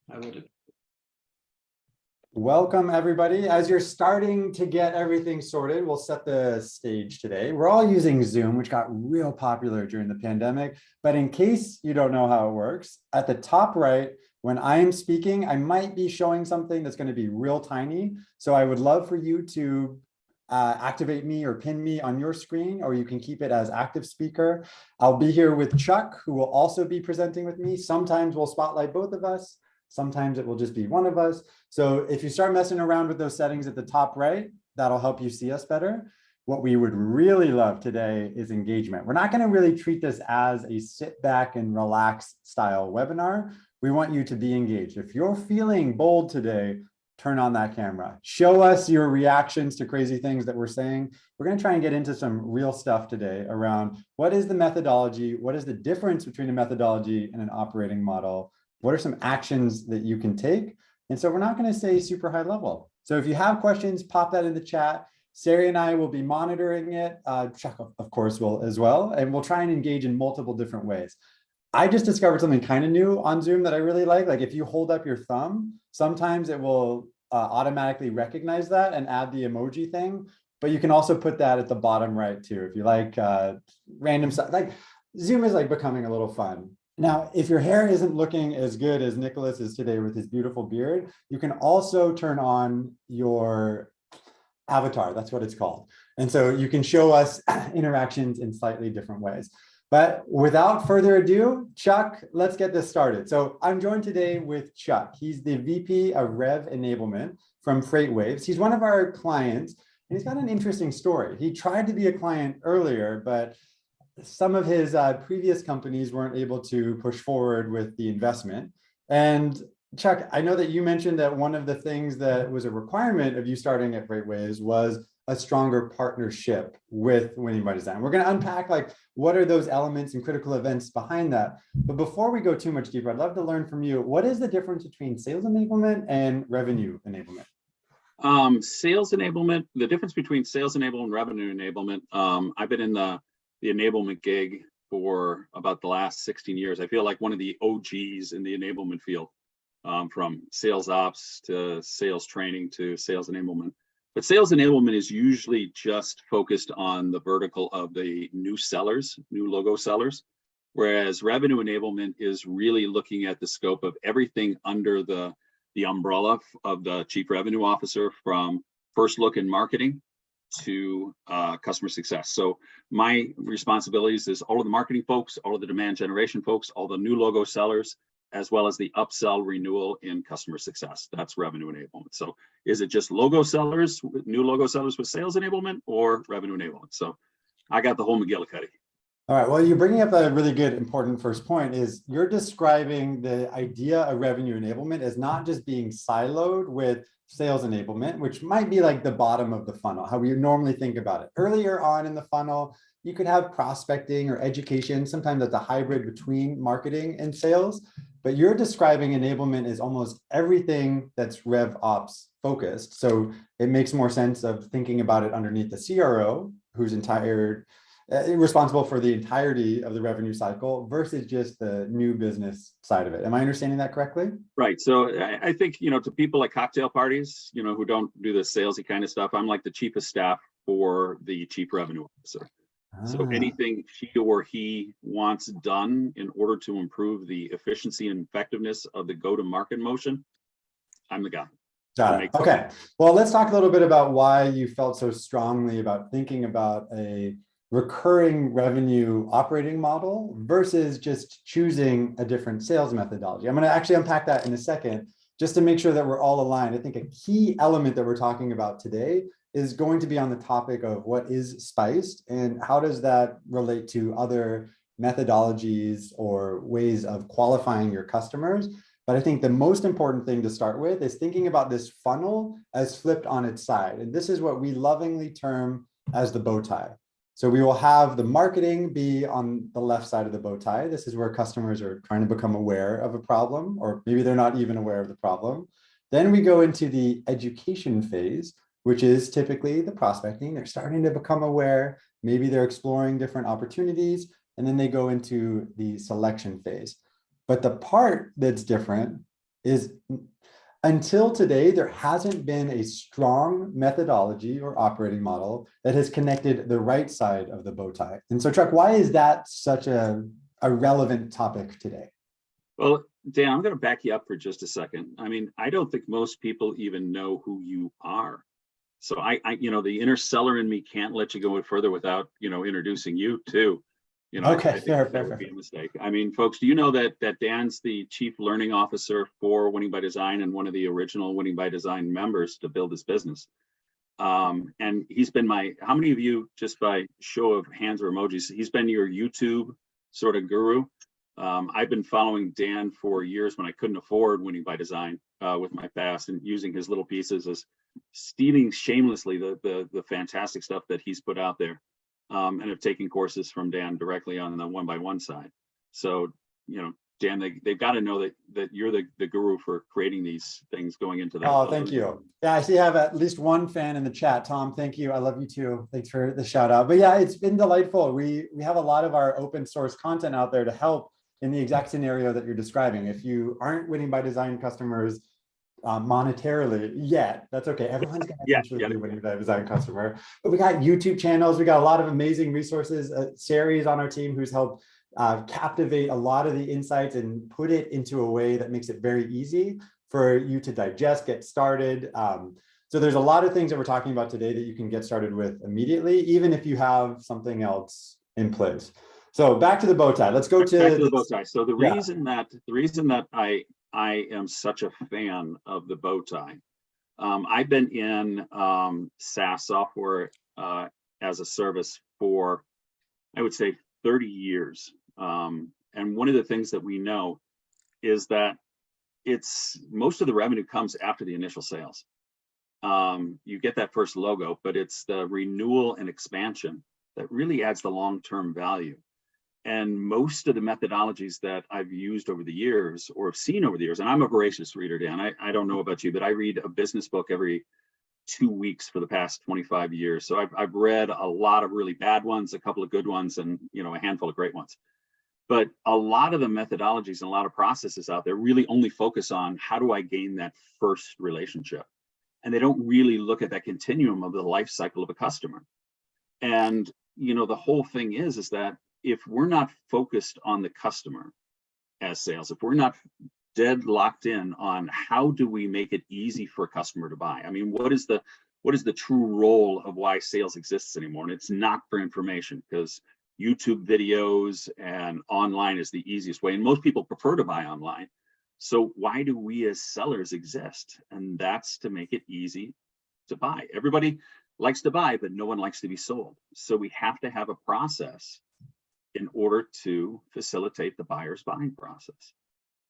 I would have. Welcome, everybody. As you're starting to get everything sorted, we'll set the stage today. We're all using Zoom, which got real popular during the pandemic. But in case you don't know how it works, at the top right, when I am speaking, I might be showing something that's going to be real tiny. So I would love for you to activate me or pin me on your screen, or you can keep it as active speaker. I'll be here with Chuck, who will also be presenting with me. Sometimes we'll spotlight both of us. Sometimes it will just be one of us. So if you start messing around with those settings at the top right, that'll help you see us better. What we would really love today is engagement. We're not going to really treat this as a sit back and relax style webinar. We want you to be engaged. If you're feeling bold today, turn on that camera. Show us your reactions to crazy things that we're saying. We're going to try and get into some real stuff today around what is the methodology, what is the difference between a methodology and an operating model, what are some actions that you can take? And so we're not going to say super high level. So if you have questions, pop that in the chat. Sari and I will be monitoring it. Chuck, of course, will as well. And we'll try and engage in multiple different ways. I just discovered something kind of new on Zoom that I really like. Like if you hold up your thumb, sometimes it will automatically recognize that and add the emoji thing. But you can also put that at the bottom right too. If you like random stuff, like Zoom is like becoming a little fun. Now, if your hair isn't looking as good as Nicholas is today with his beautiful beard, you can also turn on your avatar. That's what it's called. And so you can show us interactions in slightly different ways. But without further ado, Chuck, let's get this started. So I'm joined today with Chuck. He's the VP of Rev Enablement from FreightWaves. He's one of our clients, and he's got an interesting story. He tried to be a client earlier, but some of his previous companies weren't able to push forward with the investment. And Chuck, I know that you mentioned that one of the things that was a requirement of you starting at FreightWaves was a stronger partnership with Winning by Design. We're going to unpack like what are those elements and critical events behind that. But before we go too much deeper, I'd love to learn from you, what is the difference between sales enablement and revenue enablement? Sales enablement, the difference between sales enablement and revenue enablement, I've been in the enablement gig for about the last 16 years. I feel like one of the OGs in the enablement field, from sales ops to sales training to sales enablement. But sales enablement is usually just focused on the vertical of the new sellers, new logo sellers, whereas revenue enablement is really looking at the scope of everything under the umbrella of the chief revenue officer, from first look in marketing to customer success. So my responsibilities is all of the marketing folks, all of the demand generation folks, all the new logo sellers, as well as the upsell renewal in customer success. That's revenue enablement. So is it just logo sellers, new logo sellers with sales enablement, or revenue enablement? So I got the whole McGillicuddy. All right, well, you're bringing up a really good, important first point is you're describing the idea of revenue enablement as not just being siloed with sales enablement, which might be like the bottom of the funnel, how we normally think about it. Earlier on in the funnel, you could have prospecting or education. Sometimes that's a hybrid between marketing and sales, but you're describing enablement as almost everything that's rev ops focused. So it makes more sense of thinking about it underneath the CRO, who's responsible for the entirety of the revenue cycle versus just the new business side of it. Am I understanding that correctly? Right. So I think, to people at cocktail parties, who don't do the salesy kind of stuff, I'm like the chief of staff for the chief revenue officer. So anything she or he wants done in order to improve the efficiency and effectiveness of the go-to-market motion, I'm the guy. Got it. Okay. Well, let's talk a little bit about why you felt so strongly about thinking about a recurring revenue operating model versus just choosing a different sales methodology. I'm going to actually unpack that in a second, just to make sure that we're all aligned. I think a key element that we're talking about today is going to be on the topic of what is SPICED and how does that relate to other methodologies or ways of qualifying your customers. But I think the most important thing to start with is thinking about this funnel as flipped on its side. And this is what we lovingly term as the bow tie. So we will have the marketing be on the left side of the bow tie. This is where customers are trying to become aware of a problem, or maybe they're not even aware of the problem. Then we go into the education phase, which is typically the prospecting. They're starting to become aware. Maybe they're exploring different opportunities, and then they go into the selection phase. But the part that's different is until today, there hasn't been a strong methodology or operating model that has connected the right side of the bow tie. And so, Chuck, why is that such a relevant topic today? Well, Dan, I'm going to back you up for just a second. I mean, I don't think most people even know who you are. So the inner seller in me can't let you go further without, introducing you too. Okay, I think fair, that fair, would fair. be a mistake. I mean, folks, do you know that Dan's the chief learning officer for Winning by Design and one of the original Winning by Design members to build this business? And he's been how many of you, just by show of hands or emojis, he's been your YouTube sort of guru? I've been following Dan for years when I couldn't afford Winning by Design with my past, and using his little pieces as stealing shamelessly the fantastic stuff that he's put out there, and have taken courses from Dan directly on the one-by-one side. So, Dan, they've got to know that you're the guru for creating these things going into that. Oh, thank you. Yeah, I see I have at least one fan in the chat. Tom, thank you. I love you too. Thanks for the shout out. But yeah, it's been delightful. We have a lot of our open source content out there to help in the exact scenario that you're describing. If you aren't Winning by Design customers monetarily yet, that's okay. Everyone's going to eventually be a Winning by Design customer. But we got YouTube channels. We got a lot of amazing resources. Sari's on our team who's helped captivate a lot of the insights and put it into a way that makes it very easy for you to digest, get started. So there's a lot of things that we're talking about today that you can get started with immediately, even if you have something else in place. So back to the bow tie. Let's go to the bow tie. So the reason that I am such a fan of the bow tie, I've been in SaaS, software as a service, for, I would say, 30 years. And one of the things that we know is that most of the revenue comes after the initial sales. You get that first logo, but it's the renewal and expansion that really adds the long-term value. And most of the methodologies that I've used over the years, or have seen over the years, and I'm a voracious reader, Dan. I don't know about you, but I read a business book every 2 weeks for the past 25 years. So I've read a lot of really bad ones, a couple of good ones, and a handful of great ones. But a lot of the methodologies and a lot of processes out there really only focus on how do I gain that first relationship. And they don't really look at that continuum of the life cycle of a customer. And, the whole thing is that if we're not focused on the customer as sales, if we're not dead locked in on how do we make it easy for a customer to buy? I mean, what is the true role of why sales exists anymore? And it's not for information, because YouTube videos and online is the easiest way. And most people prefer to buy online. So why do we as sellers exist? And that's to make it easy to buy. Everybody likes to buy, but no one likes to be sold. So we have to have a process in order to facilitate the buyer's buying process.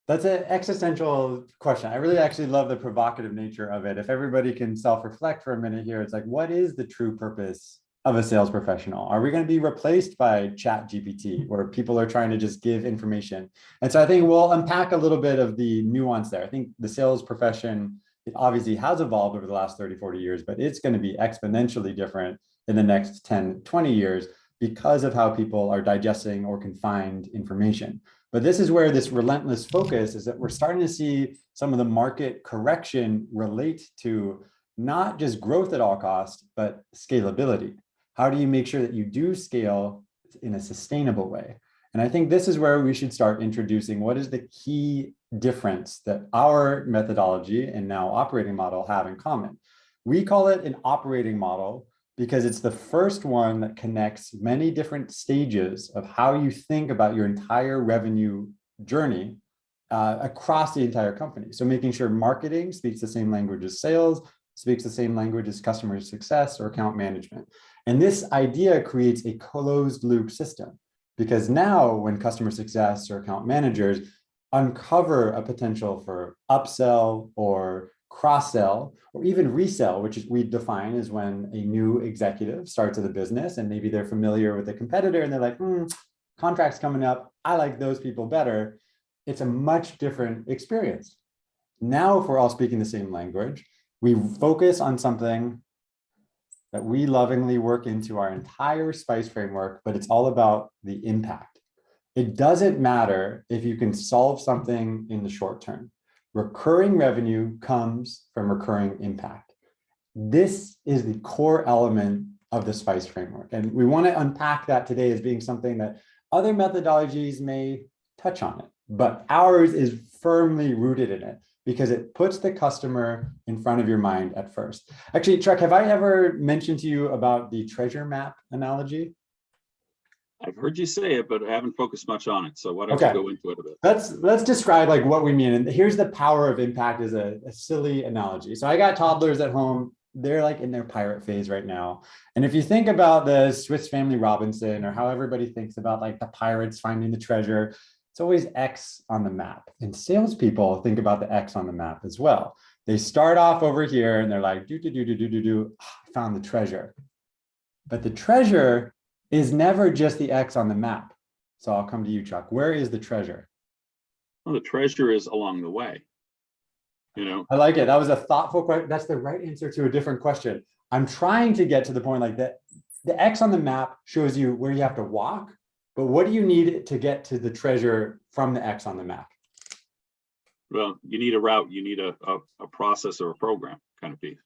That's an existential question. I really actually love the provocative nature of it. If everybody can self-reflect for a minute here, it's like, what is the true purpose of a sales professional? Are we going to be replaced by Chat GPT, where people are trying to just give information? And so I think we'll unpack a little bit of the nuance there. I think the sales profession, it obviously has evolved over the last 30, 40 years, but it's going to be exponentially different in the next 10, 20 years because of how people are digesting or can find information. But this is where this relentless focus is, that we're starting to see some of the market correction relate to not just growth at all costs, but scalability. How do you make sure that you do scale in a sustainable way? And I think this is where we should start introducing what is the key difference that our methodology and now operating model have in common. We call it an operating model because it's the first one that connects many different stages of how you think about your entire revenue journey across the entire company. So making sure marketing speaks the same language as sales, speaks the same language as customer success or account management. And this idea creates a closed loop system, because now when customer success or account managers uncover a potential for upsell or cross-sell or even resell, which we define as when a new executive starts at a business and maybe they're familiar with a competitor and they're like, contract's coming up, I like those people better. It's a much different experience. Now, if we're all speaking the same language, we focus on something that we lovingly work into our entire SPICE framework, but it's all about the impact. It doesn't matter if you can solve something in the short term. recurring revenue comes from recurring impact. This is the core element of the SPICE framework. And we want to unpack that today as being something that other methodologies may touch on it, but ours is firmly rooted in it because it puts the customer in front of your mind at first. Actually, Chuck, have I ever mentioned to you about the treasure map analogy? I've heard you say it, but I haven't focused much on it. So why don't you go into it a bit? Let's describe like what we mean. And here's the power of impact is a silly analogy. So I got toddlers at home. They're like in their pirate phase right now. And if you think about the Swiss Family Robinson or how everybody thinks about like the pirates finding the treasure, it's always X on the map. And salespeople think about the X on the map as well. They start off over here and they're like, I found the treasure. But the treasure is never just the X on the map. So I'll come to you, Chuck. Where is the treasure? Well, the treasure is along the way. You know, I like it. That was a thoughtful question. That's the right answer to a different question. I'm trying to get to the point like that. The X on the map shows you where you have to walk, but what do you need to get to the treasure from the X on the map? Well, you need a route, you need a process or a program kind of piece.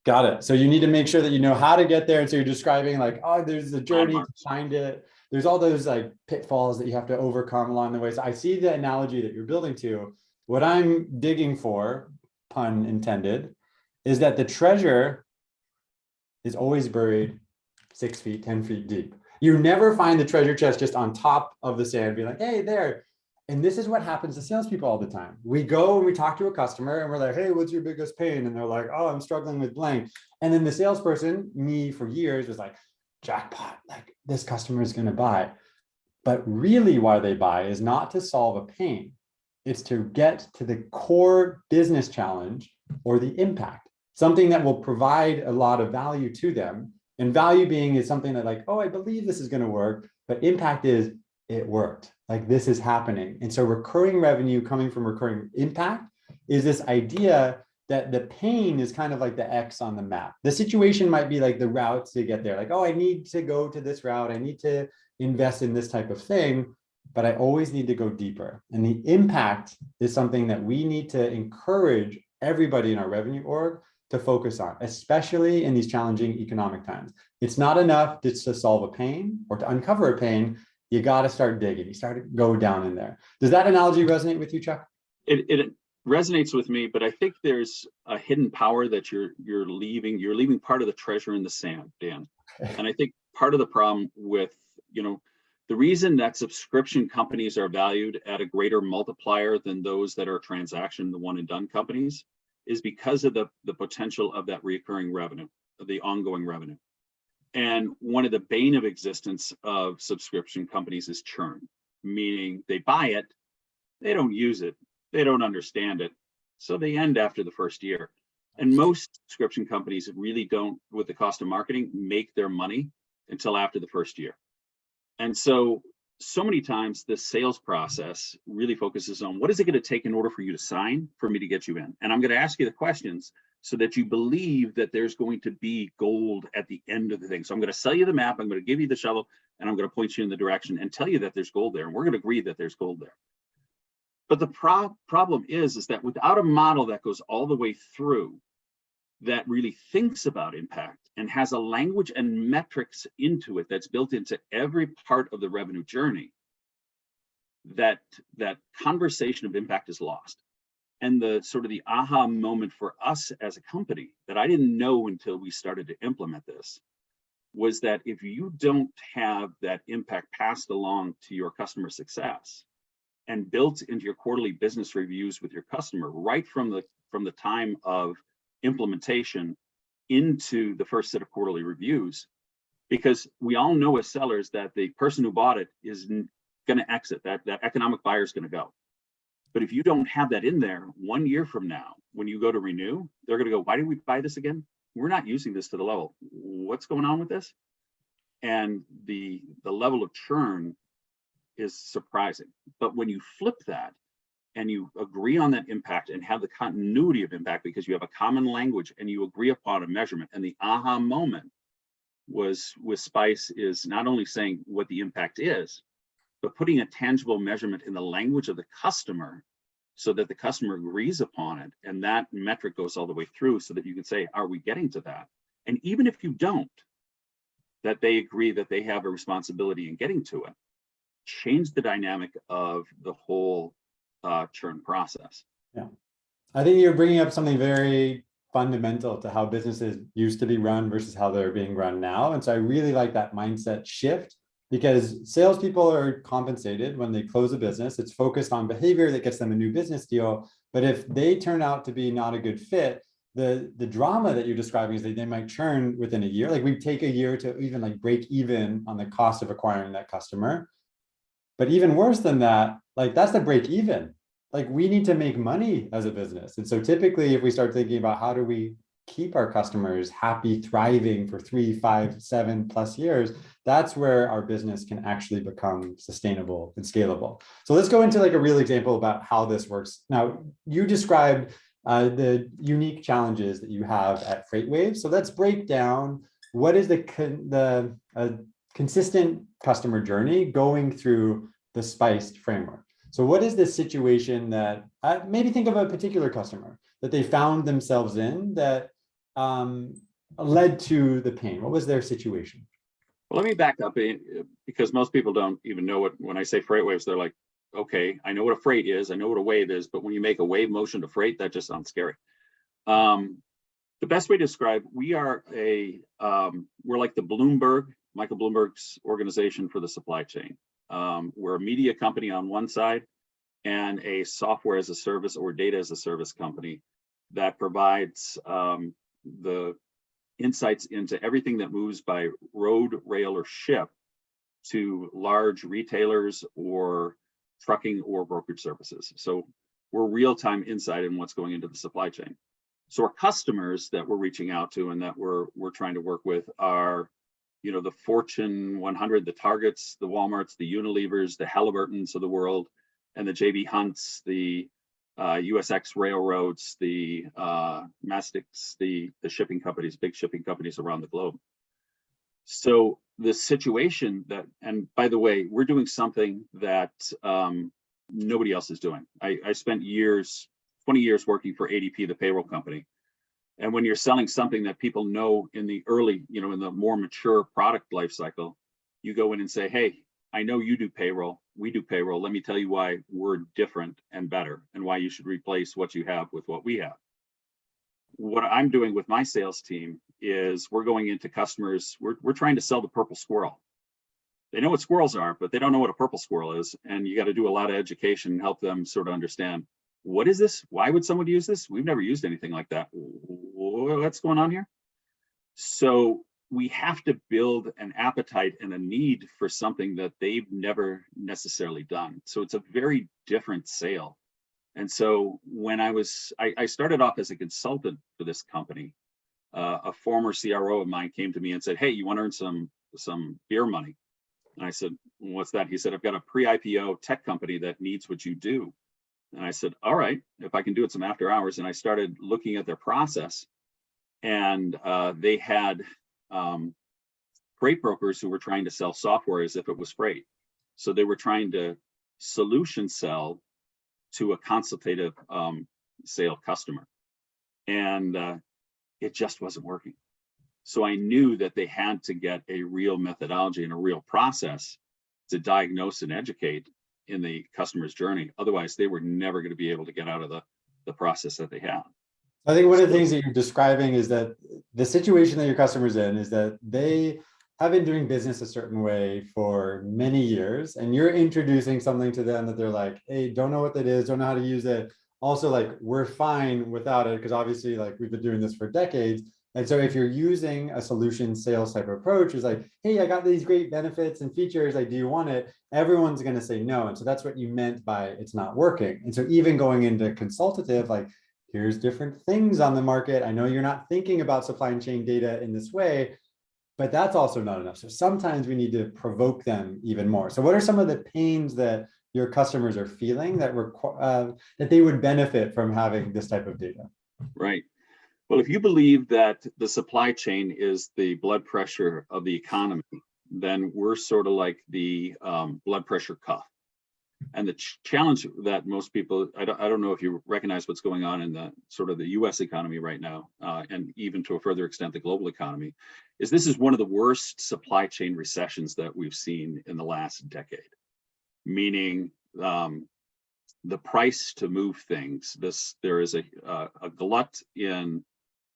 Got it. So you need to make sure that you know how to get there. And so you're describing like, oh, there's a journey to find it. There's all those like pitfalls that you have to overcome along the way. So I see the analogy that you're building to. What I'm digging for, pun intended, is that the treasure is always buried 6 feet, 10 feet deep. You never find the treasure chest just on top of the sand, be like, hey, there. And this is what happens to salespeople all the time. We go and we talk to a customer and we're like, hey, what's your biggest pain? And they're like, oh, I'm struggling with blank. And then the salesperson, me for years, was like, jackpot, like this customer is going to buy. But really why they buy is not to solve a pain. It's to get to the core business challenge or the impact, something that will provide a lot of value to them. And value being is something that like, oh, I believe this is going to work, but impact is it worked. Like this is happening. And so recurring revenue coming from recurring impact is this idea that the pain is kind of like the X on the map. The situation might be like the route to get there. Like, oh, I need to go to this route. I need to invest in this type of thing, but I always need to go deeper. And the impact is something that we need to encourage everybody in our revenue org to focus on, especially in these challenging economic times. It's not enough just to solve a pain or to uncover a pain. You got to start digging. You start to go down in there. Does that analogy resonate with you, Chuck? It resonates with me, but I think there's a hidden power that you're leaving. You're leaving part of the treasure in the sand, Dan. And I think part of the problem with, the reason that subscription companies are valued at a greater multiplier than those that are transaction, the one and done companies, is because of the potential of that recurring revenue, of the ongoing revenue. And one of the bane of existence of subscription companies is churn, meaning they buy it, they don't use it, they don't understand it, so they end after the first year. And most subscription companies really don't, with the cost of marketing, make their money until after the first year. And so many times the sales process really focuses on what is it going to take in order for you to sign, for me to get you in? And I'm going to ask you the questions so that you believe that there's going to be gold at the end of the thing. So I'm going to sell you the map, I'm going to give you the shovel, and I'm going to point you in the direction and tell you that there's gold there. And we're going to agree that there's gold there. But the problem is that without a model that goes all the way through, that really thinks about impact and has a language and metrics into it that's built into every part of the revenue journey, that conversation of impact is lost. And the sort of the aha moment for us as a company that I didn't know until we started to implement this was that if you don't have that impact passed along to your customer success and built into your quarterly business reviews with your customer right from the time of implementation into the first set of quarterly reviews, because we all know as sellers that the person who bought it is going to exit, that economic buyer is going to go. But if you don't have that in there 1 year from now, when you go to renew, they're going to go, why did we buy this again? We're not using this to the level. What's going on with this? And the level of churn is surprising. But when you flip that and you agree on that impact and have the continuity of impact because you have a common language and you agree upon a measurement, and the aha moment was with SPICE is not only saying what the impact is, but putting a tangible measurement in the language of the customer so that the customer agrees upon it. And that metric goes all the way through so that you can say, are we getting to that? And even if you don't, that they agree that they have a responsibility in getting to it, change the dynamic of the whole churn process. Yeah. I think you're bringing up something very fundamental to how businesses used to be run versus how they're being run now. And so I really like that mindset shift, because salespeople are compensated when they close a business. It's focused on behavior that gets them a new business deal. But if they turn out to be not a good fit, the drama that you're describing is that they might churn within a year. Like we take a year to even like break even on the cost of acquiring that customer. But even worse than that, like that's the break even. Like we need to make money as a business. And so typically if we start thinking about how do we keep our customers happy, thriving for 3, 5, 7+ years, that's where our business can actually become sustainable and scalable. So let's go into like a real example about how this works. Now, you described the unique challenges that you have at FreightWaves. So let's break down what is the consistent customer journey going through the SPICED framework. So what is the situation that, maybe think of a particular customer that they found themselves in that led to the pain? What was their situation? Well, let me back up, because most people don't even know what, when I say freight waves, they're like, okay, I know what a freight is, I know what a wave is, but when you make a wave motion to freight, that just sounds scary. The best way to describe, we're like the Michael Bloomberg's organization for the supply chain. We're a media company on one side and a software as a service or data as a service company that provides the insights into everything that moves by road, rail, or ship to large retailers or trucking or brokerage services. So we're real-time insight in what's going into the supply chain. So our customers that we're reaching out to and that we're trying to work with are, you know, the Fortune 100, the Targets, the Walmarts, the Unilevers, the Halliburtons of the world, and the JB Hunts, the USX railroads, the Mastics, the shipping companies, big shipping companies around the globe. So the situation that, and by the way, we're doing something that nobody else is doing. I spent 20 years working for ADP, the payroll company. And when you're selling something that people know in the early, you know, in the more mature product life cycle, you go in and say, hey, I know you do payroll, we do payroll. Let me tell you why we're different and better and why you should replace what you have with what we have. What I'm doing with my sales team is we're going into customers, we're trying to sell the purple squirrel. They know what squirrels are, but they don't know what a purple squirrel is. And you got to do a lot of education and help them sort of understand, what is this? Why would someone use this? We've never used anything like that. What's going on here? So we have to build an appetite and a need for something that they've never necessarily done. So it's a very different sale. And so when I started off as a consultant for this company, a former CRO of mine came to me and said, hey, you want to earn some beer money? And I said, what's that? He said, I've got a pre-IPO tech company that needs what you do. And I said, all right, if I can do it some after hours. And I started looking at their process, and they had freight brokers who were trying to sell software as if it was freight. So they were trying to solution sell to a consultative sale customer. And it just wasn't working. So I knew that they had to get a real methodology and a real process to diagnose and educate in the customer's journey. Otherwise, they were never going to be able to get out of the process that they have. I think one of the things that you're describing is that the situation that your customer's in is that they have been doing business a certain way for many years, and you're introducing something to them that they're like, hey, don't know what that is, don't know how to use it. Also, like, we're fine without it, because obviously, like, we've been doing this for decades. And so if you're using a solution sales type of approach, it's like, hey, I got these great benefits and features, like, do you want it? Everyone's going to say no. And so that's what you meant by it's not working. And so even going into consultative, like, here's different things on the market. I know you're not thinking about supply chain data in this way, but that's also not enough. So sometimes we need to provoke them even more. So what are some of the pains that your customers are feeling that that they would benefit from having this type of data? Right. Well, if you believe that the supply chain is the blood pressure of the economy, then we're sort of like the blood pressure cuff. And the challenge that most people, I don't know if you recognize what's going on in the sort of the US economy right now, and even to a further extent, the global economy, is this is one of the worst supply chain recessions that we've seen in the last decade. Meaning the price to move things, there is a glut in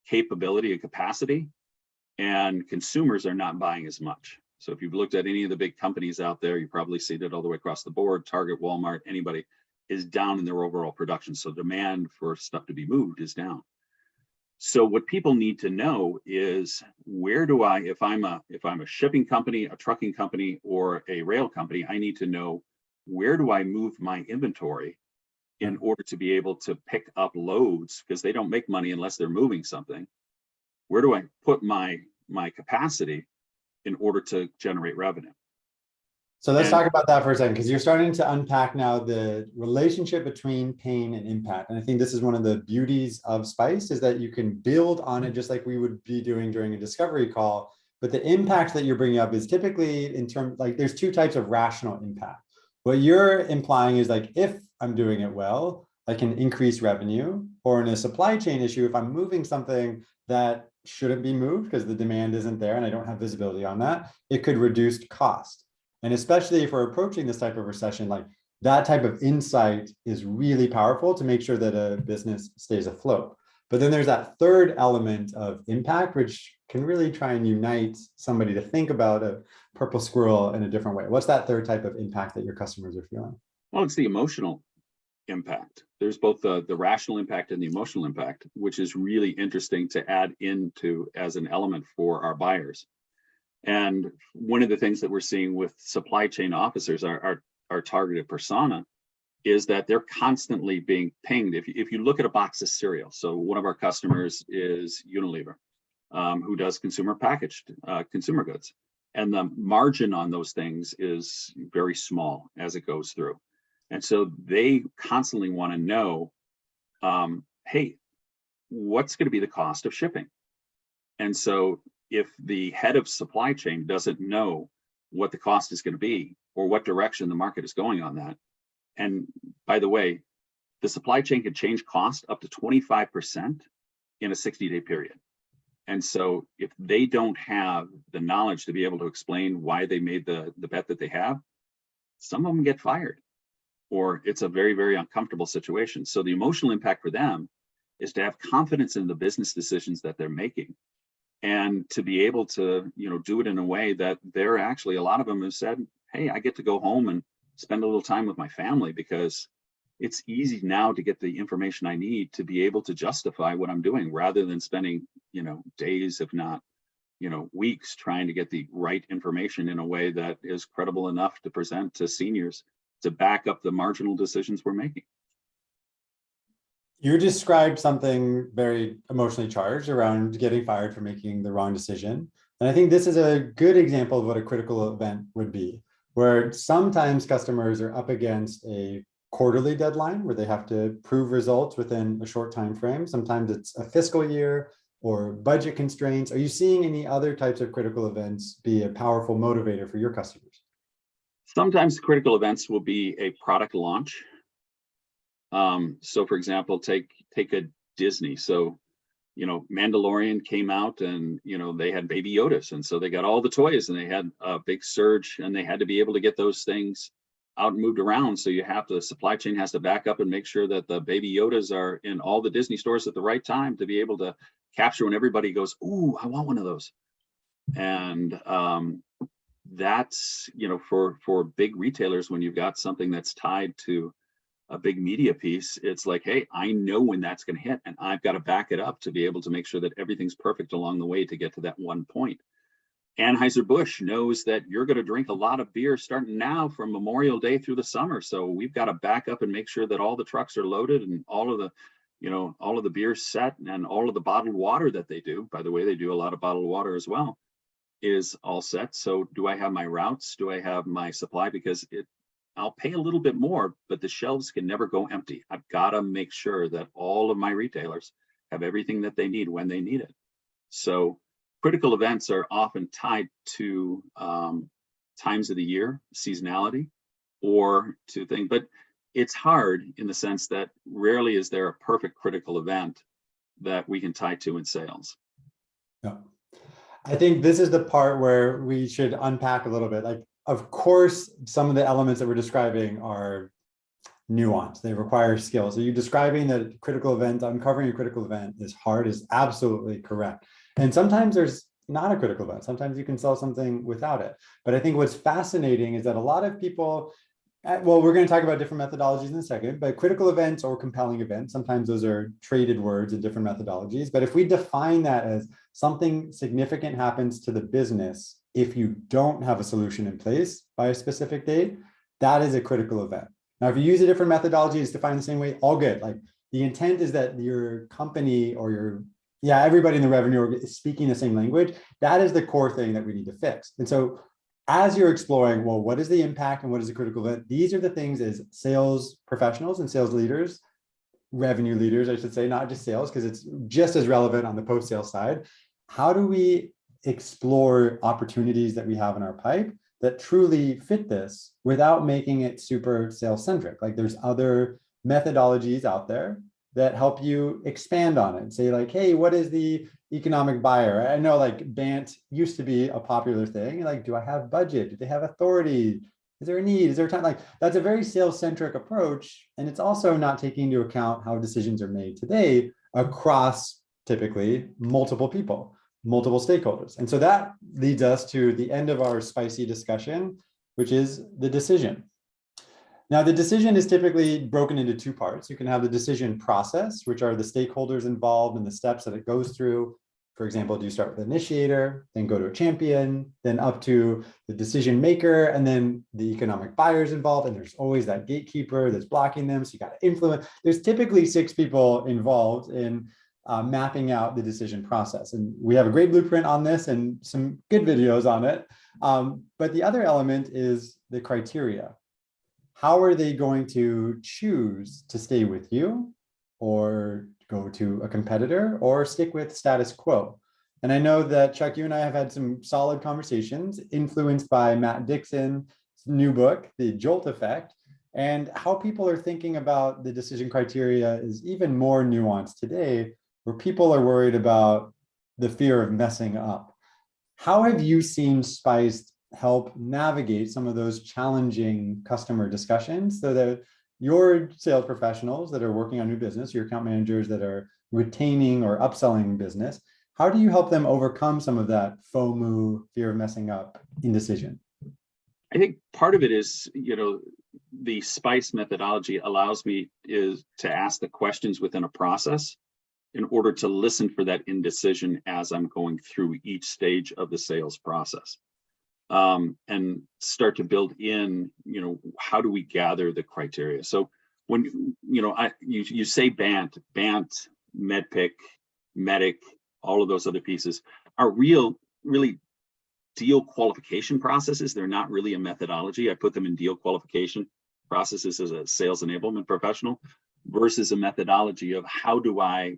capability and capacity, and consumers are not buying as much. So if you've looked at any of the big companies out there, you probably see that all the way across the board. Target, Walmart, anybody is down in their overall production. So demand for stuff to be moved is down. So what people need to know is, where do I, if I'm a shipping company, a trucking company, or a rail company, I need to know, where do I move my inventory in order to be able to pick up loads, because they don't make money unless they're moving something. Where do I put my capacity in order to generate revenue? So let's talk about that for a second, because you're starting to unpack now the relationship between pain and impact. And I think this is one of the beauties of SPICED, is that you can build on it just like we would be doing during a discovery call. But the impact that you're bringing up is typically in terms, like, there's two types of rational impact. What you're implying is, like, if I'm doing it well, I can increase revenue. Or in a supply chain issue, if I'm moving something that shouldn't be moved because the demand isn't there and I don't have visibility on that, it could reduce cost. And especially if we're approaching this type of recession, like, that type of insight is really powerful to make sure that a business stays afloat. But then there's that third element of impact, which can really try and unite somebody to think about a purple squirrel in a different way. What's that third type of impact that your customers are feeling? Well, it's the emotional impact. There's both the rational impact and the emotional impact, which is really interesting to add into as an element for our buyers. And one of the things that we're seeing with supply chain officers, our targeted persona, is that they're constantly being pinged. If you look at a box of cereal, so one of our customers is Unilever, who does consumer packaged consumer goods. And the margin on those things is very small as it goes through. And so they constantly want to know, hey, what's going to be the cost of shipping? And so if the head of supply chain doesn't know what the cost is going to be, or what direction the market is going on that, and by the way, the supply chain can change cost up to 25% in a 60-day period. And so if they don't have the knowledge to be able to explain why they made the bet that they have, some of them get fired, or it's a very, very uncomfortable situation. So the emotional impact for them is to have confidence in the business decisions that they're making, and to be able to, do it in a way that they're actually, a lot of them have said, hey, I get to go home and spend a little time with my family, because it's easy now to get the information I need to be able to justify what I'm doing, rather than spending, days, if not, weeks, trying to get the right information in a way that is credible enough to present to seniors to back up the marginal decisions we're making. You described something very emotionally charged around getting fired for making the wrong decision. And I think this is a good example of what a critical event would be, where sometimes customers are up against a quarterly deadline where they have to prove results within a short time frame. Sometimes it's a fiscal year or budget constraints. Are you seeing any other types of critical events be a powerful motivator for your customers? Sometimes critical events will be a product launch. So for example, take a Disney. So, Mandalorian came out, and, they had Baby Yodas. And so they got all the toys, and they had a big surge, and they had to be able to get those things out and moved around. So the supply chain has to back up and make sure that the Baby Yodas are in all the Disney stores at the right time to be able to capture when everybody goes, ooh, I want one of those. And that's, for big retailers, when you've got something that's tied to a big media piece, it's like, hey, I know when that's going to hit, and I've got to back it up to be able to make sure that everything's perfect along the way to get to that one point. Anheuser-Busch knows that you're going to drink a lot of beer starting now from Memorial Day through the summer. So we've got to back up and make sure that all the trucks are loaded, and all of the beer's set, and all of the bottled water that they do, by the way, they do a lot of bottled water as well, is all set. So do I have my routes? Do I have my supply? Because I'll pay a little bit more, but the shelves can never go empty. I've got to make sure that all of my retailers have everything that they need when they need it. So critical events are often tied to times of the year, seasonality, or to think, but it's hard in the sense that rarely is there a perfect critical event that we can tie to in sales. Yeah. I think this is the part where we should unpack a little bit. Like, of course, some of the elements that we're describing are nuanced. They require skill. So you describing that critical event, uncovering a critical event is hard, is absolutely correct. And sometimes there's not a critical event. Sometimes you can sell something without it. But I think what's fascinating is that a lot of people, well, we're going to talk about different methodologies in a second, but critical events or compelling events, sometimes those are traded words in different methodologies. But if we define that as something significant happens to the business if you don't have a solution in place by a specific date, that is a critical event. Now, if you use a different methodology, it's defined the same way, all good. Like, the intent is that your company or everybody in the revenue is speaking the same language. That is the core thing that we need to fix. And so as you're exploring, well, what is the impact and what is the critical event? These are the things as sales professionals and sales leaders, revenue leaders, I should say, not just sales, because it's just as relevant on the post-sale side. How do we explore opportunities that we have in our pipe that truly fit this without making it super sales centric? Like, there's other methodologies out there that help you expand on it and say, like, hey, what is the economic buyer? I know, like, BANT used to be a popular thing. Like, do I have budget? Do they have authority? Is there a need? Is there time? Like, that's a very sales centric approach. And it's also not taking into account how decisions are made today across typically multiple people, multiple stakeholders. And so that leads us to the end of our spicy discussion, which is the decision. Now, the decision is typically broken into two parts. You can have the decision process, which are the stakeholders involved and the steps that it goes through. For example, do you start with an initiator, then go to a champion, then up to the decision maker, and then the economic buyers involved. And there's always that gatekeeper that's blocking them. So you got to influence. There's typically 6 people involved in mapping out the decision process. And we have a great blueprint on this and some good videos on it. But the other element is the criteria. How are they going to choose to stay with you or go to a competitor or stick with status quo? And I know that, Chuck, you and I have had some solid conversations influenced by Matt Dixon's new book, The Jolt Effect, and how people are thinking about the decision criteria is even more nuanced today, where people are worried about the fear of messing up. How have you seen SPICED help navigate some of those challenging customer discussions so that your sales professionals that are working on new business, your account managers that are retaining or upselling business, how do you help them overcome some of that FOMO, fear of messing up, indecision? I think part of it is, the SPICE methodology allows me to ask the questions within a process in order to listen for that indecision as I'm going through each stage of the sales process. And start to build in, how do we gather the criteria? So when, you say BANT, MEDPIC, MEDIC, all of those other pieces are really deal qualification processes. They're not really a methodology. I put them in deal qualification processes as a sales enablement professional versus a methodology of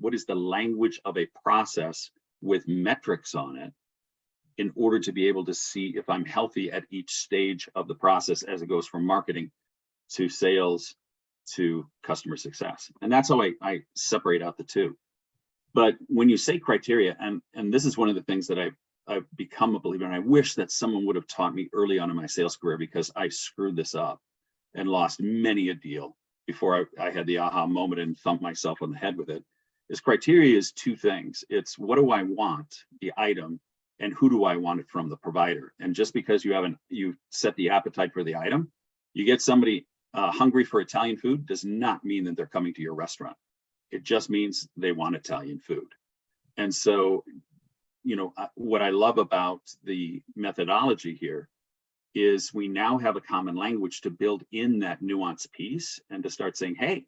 what is the language of a process with metrics on it, in order to be able to see if I'm healthy at each stage of the process as it goes from marketing to sales to customer success. And that's how I separate out the two. But when you say criteria, and this is one of the things that I've become a believer in, I wish that someone would have taught me early on in my sales career, because I screwed this up and lost many a deal before I had the aha moment and thumped myself on the head with it. Is criteria is 2 things. It's what do I want, the item, and who do I want it from, the provider. And just because you set the appetite for the item, you get somebody hungry for Italian food does not mean that they're coming to your restaurant. It just means they want Italian food. And so, what I love about the methodology here is we now have a common language to build in that nuance piece and to start saying, hey,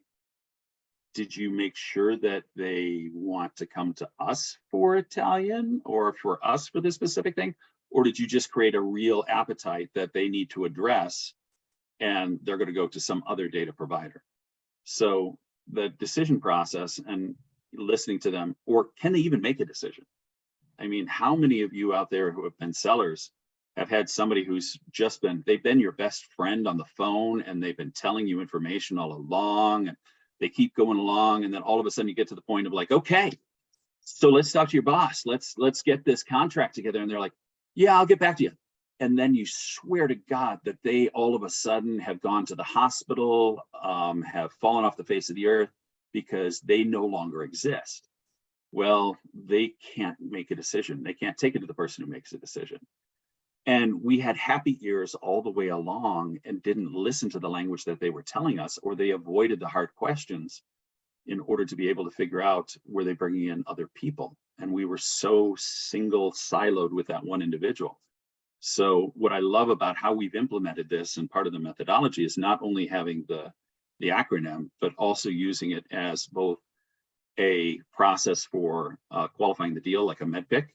did you make sure that they want to come to us for Italian or for us for this specific thing? Or did you just create a real appetite that they need to address and they're going to go to some other data provider? So the decision process and listening to them, or can they even make a decision? I mean, how many of you out there who have been sellers have had somebody who's just they've been your best friend on the phone, and they've been telling you information all along, and they keep going along, and then all of a sudden you get to the point of like, okay, so let's talk to your boss. Let's get this contract together. And they're like, yeah, I'll get back to you. And then you swear to God that they all of a sudden have gone to the hospital, have fallen off the face of the earth because they no longer exist. Well, they can't make a decision. They can't take it to the person who makes a decision. And we had happy ears all the way along and didn't listen to the language that they were telling us, or they avoided the hard questions in order to be able to figure out, were they bringing in other people? And we were so single siloed with that one individual. So what I love about how we've implemented this, and part of the methodology, is not only having the acronym, but also using it as both a process for qualifying the deal, like a MEDPIC,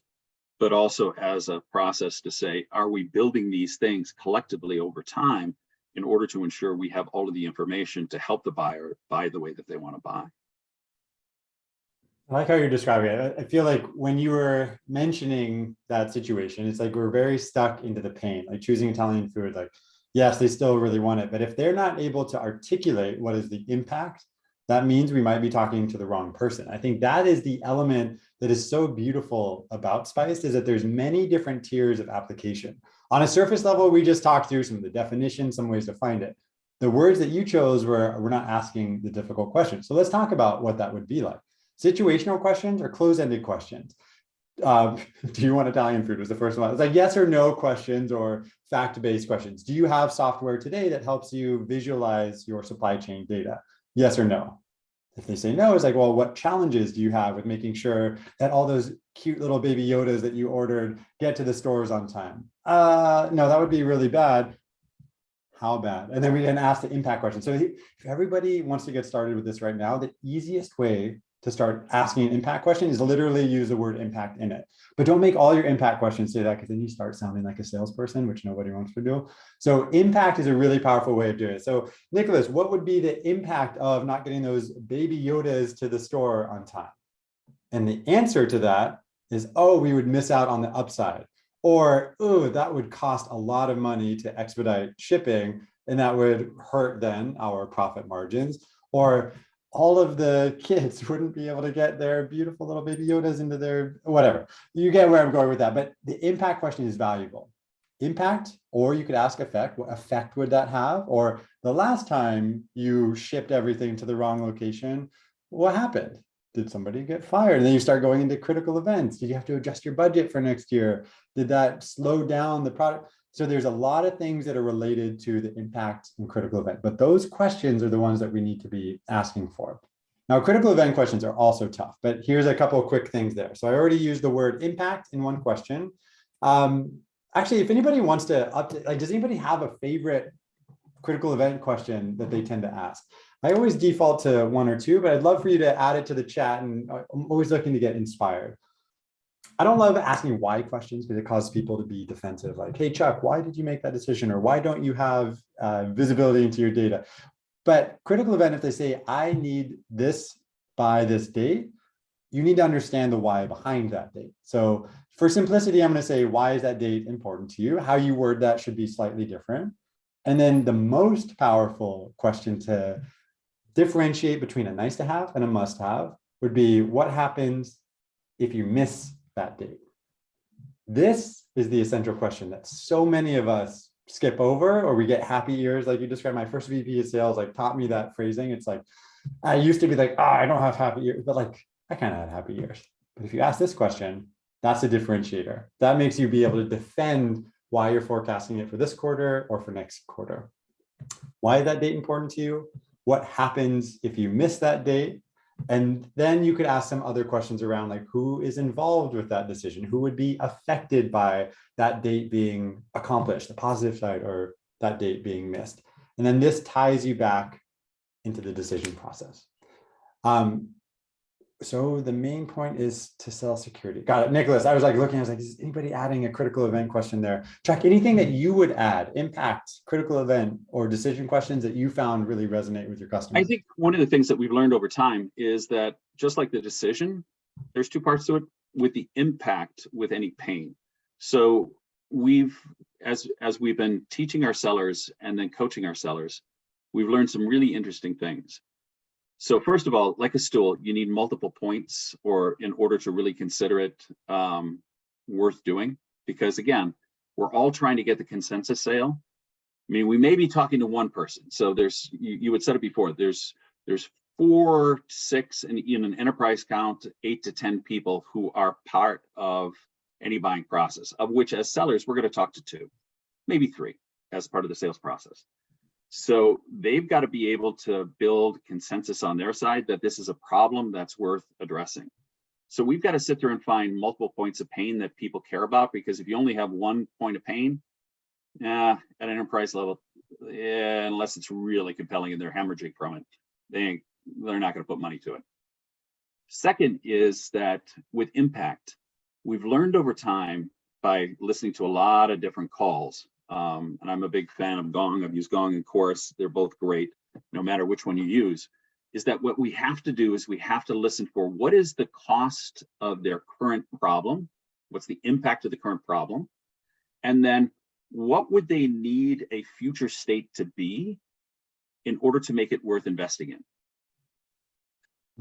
but also as a process to say, are we building these things collectively over time in order to ensure we have all of the information to help the buyer buy the way that they want to buy? I like how you're describing it. I feel like when you were mentioning that situation, it's like we're very stuck into the pain, like choosing Italian food, like, yes, they still really want it. But if they're not able to articulate what is the impact, that means we might be talking to the wrong person. I think that is the element that is so beautiful about SPICED, is that there's many different tiers of application. On a surface level, we just talked through some of the definitions, some ways to find it. The words that you chose we're not asking the difficult questions. So let's talk about what that would be like. Situational questions or close-ended questions. Do you want Italian food was the first one. It's like yes or no questions or fact-based questions. Do you have software today that helps you visualize your supply chain data? Yes or no. If they say no, it's like, well, what challenges do you have with making sure that all those cute little baby Yodas that you ordered get to the stores on time? No, that would be really bad. How bad? And then we can ask the impact question. So if everybody wants to get started with this right now, the easiest way to start asking an impact question is literally use the word impact in it. But don't make all your impact questions say that, because then you start sounding like a salesperson, which nobody wants to do. So impact is a really powerful way of doing it. So Nicholas, what would be the impact of not getting those baby Yodas to the store on time? And the answer to that is, oh, we would miss out on the upside. Or, oh, that would cost a lot of money to expedite shipping, and that would hurt then our profit margins. Or all of the kids wouldn't be able to get their beautiful little baby Yodas into their whatever. You get where I'm going with that. But the impact question is valuable. Impact, or you could ask effect. What effect would that have? Or the last time you shipped everything to the wrong location, what happened? Did somebody get fired? And then you start going into critical events. Did you have to adjust your budget for next year? Did that slow down the product? So there's a lot of things that are related to the impact and critical event, but those questions are the ones that we need to be asking for. Now, critical event questions are also tough, but here's a couple of quick things there. So I already used the word impact in one question. Actually, if anybody wants to update, like, does anybody have a favorite critical event question that they tend to ask? I always default to one or two, but I'd love for you to add it to the chat, and I'm always looking to get inspired. I don't love asking why questions because it causes people to be defensive. Like, hey, Chuck, why did you make that decision? Or why don't you have visibility into your data? But critical event, if they say, I need this by this date, you need to understand the why behind that date. So for simplicity, I'm going to say, why is that date important to you? How you word that should be slightly different. And then the most powerful question to differentiate between a nice to have and a must have would be, what happens if you miss that date? This is the essential question that so many of us skip over, or we get happy ears. Like you described, my first VP of sales like taught me that phrasing. It's like, I used to be like, oh, I don't have happy ears, but like, I kind of had happy ears. But if you ask this question, that's a differentiator. That makes you be able to defend why you're forecasting it for this quarter or for next quarter. Why is that date important to you? What happens if you miss that date? And then you could ask some other questions around, like, who is involved with that decision? Who would be affected by that date being accomplished, the positive side, or that date being missed? And then this ties you back into the decision process. So the main point is to sell security. Got it. Nicholas, I was like looking, I was like, is anybody adding a critical event question there? Chuck, anything that you would add, impact, critical event, or decision questions that you found really resonate with your customers? I think one of the things that we've learned over time is that just like the decision, there's two parts to it. With the impact, with any pain. So we've, as we've been teaching our sellers and then coaching our sellers, we've learned some really interesting things. So first of all, like a stool, you need multiple points or in order to really consider it worth doing. Because again, we're all trying to get the consensus sale. I mean, we may be talking to one person. So there's, you had said it before, there's 4, 6, and in an enterprise count, 8 to 10 people who are part of any buying process, of which as sellers, we're going to talk to 2, maybe 3 as part of the sales process. So they've got to be able to build consensus on their side that this is a problem that's worth addressing. So we've got to sit there and find multiple points of pain that people care about, because if you only have one point of pain, at an enterprise level, unless it's really compelling and they're hemorrhaging from it, they're not going to put money to it. Second is that with impact, we've learned over time by listening to a lot of different calls, and I'm a big fan of Gong. I've used Gong and Chorus. They're both great, no matter which one you use, is that what we have to do is we have to listen for what is the cost of their current problem, what's the impact of the current problem, and then what would they need a future state to be in order to make it worth investing in.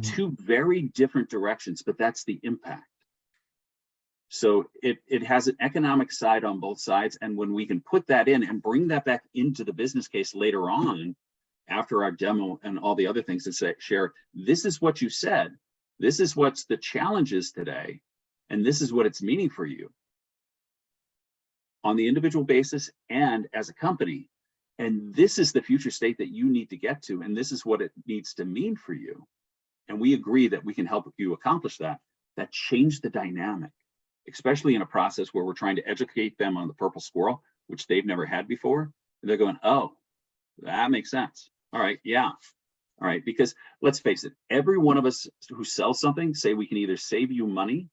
Two very different directions, but that's the impact. So it has an economic side on both sides. And when we can put that in and bring that back into the business case later on, after our demo and all the other things, and say, share, this is what you said, this is what's the challenges today, and this is what it's meaning for you on the individual basis and as a company. And this is the future state that you need to get to, and this is what it needs to mean for you. And we agree that we can help you accomplish that. That changed the dynamic, especially in a process where we're trying to educate them on the purple squirrel, which they've never had before. And they're going, oh, that makes sense. All right, yeah. All right, because let's face it, every one of us who sells something say we can either save you money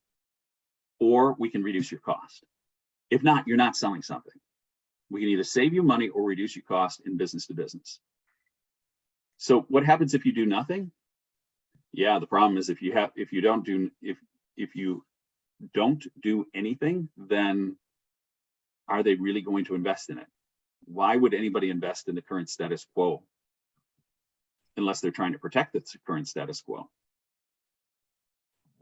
or we can reduce your cost. If not, you're not selling something. We can either save you money or reduce your cost in business to business. So what happens if you do nothing? Yeah, the problem is if you don't do anything, then are they really going to invest in it? Why would anybody invest in the current status quo unless they're trying to protect the current status quo?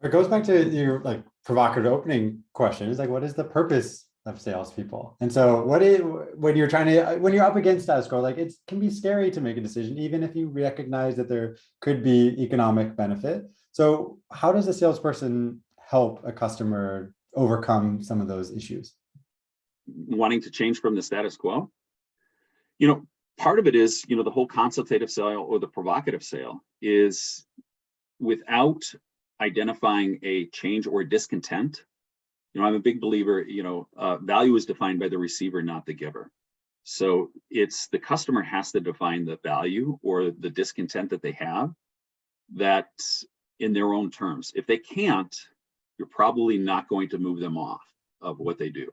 It goes back to your provocative opening question. It's like, what is the purpose of salespeople? And so when you're up against status quo, it can be scary to make a decision, even if you recognize that there could be economic benefit. So how does a salesperson help a customer overcome some of those issues? Wanting to change from the status quo? Part of it is, the whole consultative sale or the provocative sale is without identifying a change or discontent. I'm a big believer, value is defined by the receiver, not the giver. So it's the customer has to define the value or the discontent that they have, that's in their own terms. If they can't, you're probably not going to move them off of what they do.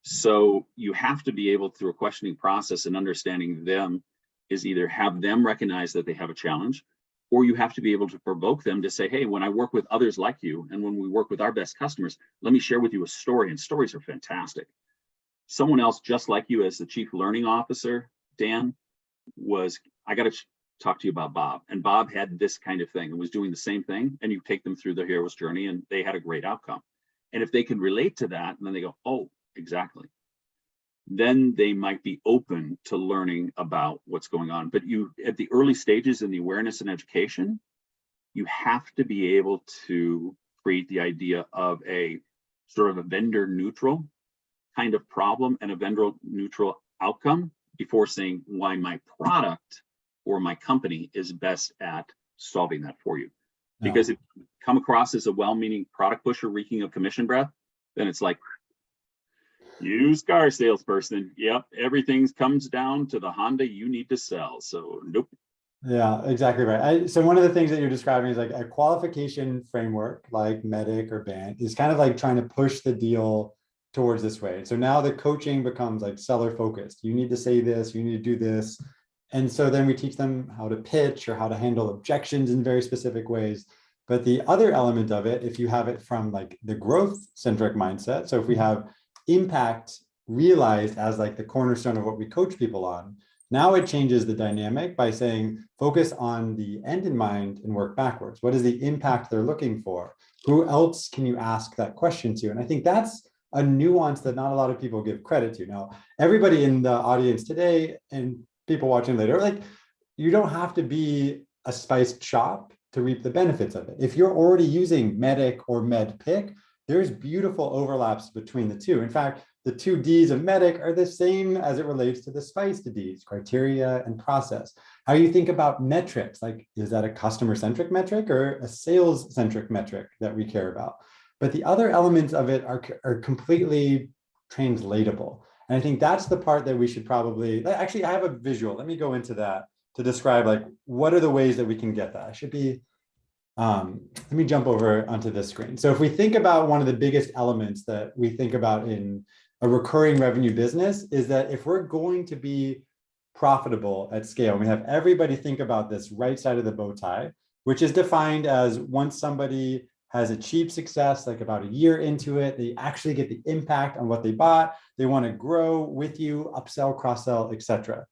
So you have to be able, through a questioning process and understanding them, is either have them recognize that they have a challenge, or you have to be able to provoke them to say, hey, when I work with others like you, and when we work with our best customers, let me share with you a story. And stories are fantastic. Someone else just like you as the chief learning officer, Dan, I got to talk to you about Bob. And Bob had this kind of thing and was doing the same thing. And you take them through the hero's journey and they had a great outcome. And if they can relate to that, and then they go, oh, exactly, then they might be open to learning about what's going on. But at the early stages in the awareness and education, you have to be able to create the idea of a sort of a vendor neutral kind of problem and a vendor neutral outcome before saying why my product or my company is best at solving that for you. Yeah. Because if you come across as a well-meaning product pusher reeking of commission breath, then it's like, used car salesperson. Yep, everything comes down to the Honda you need to sell. So nope. Yeah, exactly right. So one of the things that you're describing is like a qualification framework, like MEDDIC or BANT, is kind of like trying to push the deal towards this way. So now the coaching becomes like seller focused. You need to say this, you need to do this. And so then we teach them how to pitch or how to handle objections in very specific ways. But the other element of it, if you have it from like the growth centric mindset, so if we have impact realized as like the cornerstone of what we coach people on. Now it changes the dynamic by saying, focus on the end in mind and work backwards. What is the impact they're looking for? Who else can you ask that question to? And I think that's a nuance that not a lot of people give credit to. Now, everybody in the audience today and people watching later, like, you don't have to be a spiced shop to reap the benefits of it. If you're already using Medic or MedPick, there's beautiful overlaps between the two. In fact, the two Ds of Medic are the same as it relates to the SPICED Ds, criteria and process. How you think about metrics, like, is that a customer-centric metric or a sales-centric metric that we care about? But the other elements of it are completely translatable. And I think that's the part that we should probably, actually, I have a visual. Let me go into that to describe, like, what are the ways that we can get that? I should be, let me jump over onto this screen. So if we think about one of the biggest elements that we think about in a recurring revenue business is that if we're going to be profitable at scale, we have everybody think about this right side of the bow tie, which is defined as once somebody has achieved success, like about a year into it, they actually get the impact on what they bought. They want to grow with you, upsell, cross-sell, etc.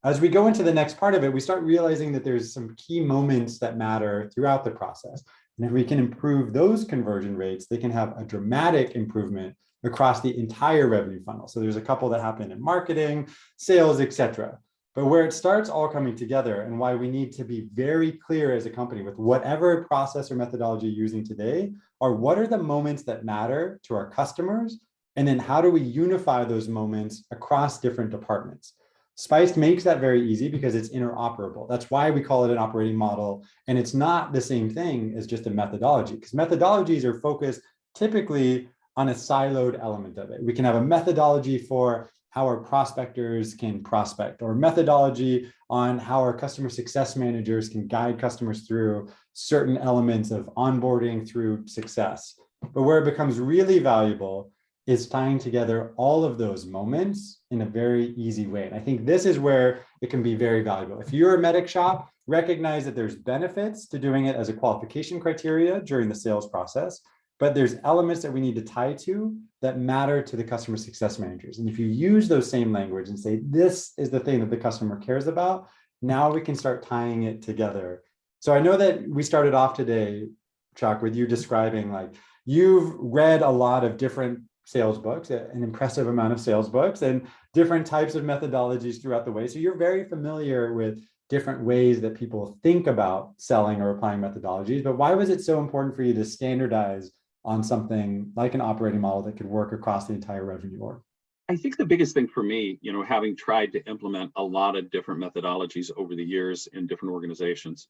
As we go into the next part of it, we start realizing that there's some key moments that matter throughout the process. And if we can improve those conversion rates, they can have a dramatic improvement across the entire revenue funnel. So there's a couple that happen in marketing, sales, etc. But where it starts all coming together and why we need to be very clear as a company with whatever process or methodology you're using today are what are the moments that matter to our customers? And then how do we unify those moments across different departments? Spiced makes that very easy because it's interoperable. That's why we call it an operating model. And it's not the same thing as just a methodology, because methodologies are focused typically on a siloed element of it. We can have a methodology for how our prospectors can prospect, or methodology on how our customer success managers can guide customers through certain elements of onboarding through success. But where it becomes really valuable is tying together all of those moments in a very easy way. And I think this is where it can be very valuable. If you're a Medic shop, recognize that there's benefits to doing it as a qualification criteria during the sales process, but there's elements that we need to tie to that matter to the customer success managers. And if you use those same language and say, this is the thing that the customer cares about, now we can start tying it together. So I know that we started off today, Chuck, with you describing, like, you've read a lot of different sales books, an impressive amount of sales books and different types of methodologies throughout the way. So you're very familiar with different ways that people think about selling or applying methodologies. But why was it so important for you to standardize on something like an operating model that could work across the entire revenue org? I think the biggest thing for me, having tried to implement a lot of different methodologies over the years in different organizations,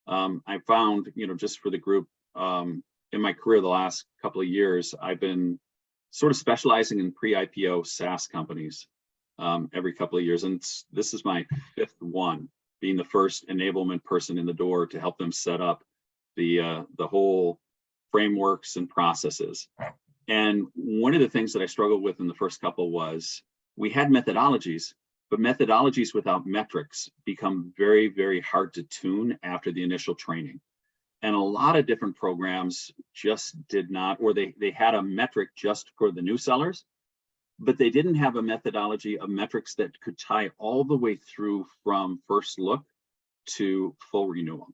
I found, just for the group, in my career the last couple of years, I've been sort of specializing in pre-IPO SaaS companies every couple of years. And this is my fifth one, being the first enablement person in the door to help them set up the whole frameworks and processes. And one of the things that I struggled with in the first couple was we had methodologies, but methodologies without metrics become very, very hard to tune after the initial training. And a lot of different programs just did not, or they had a metric just for the new sellers, but they didn't have a methodology of metrics that could tie all the way through from first look to full renewal.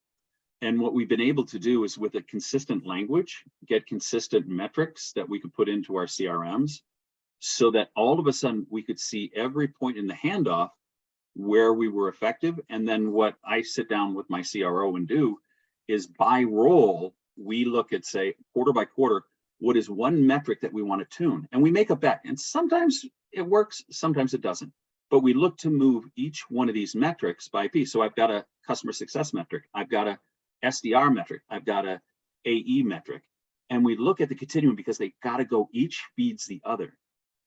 And what we've been able to do is, with a consistent language, get consistent metrics that we could put into our CRMs, so that all of a sudden we could see every point in the handoff where we were effective. And then what I sit down with my CRO and do is, by role, we look at, say, quarter by quarter, what is one metric that we want to tune? And we make a bet. And sometimes it works, sometimes it doesn't. But we look to move each one of these metrics by piece. So I've got a customer success metric, I've got a SDR metric, I've got a AE metric. And we look at the continuum because they got to go, each feeds the other.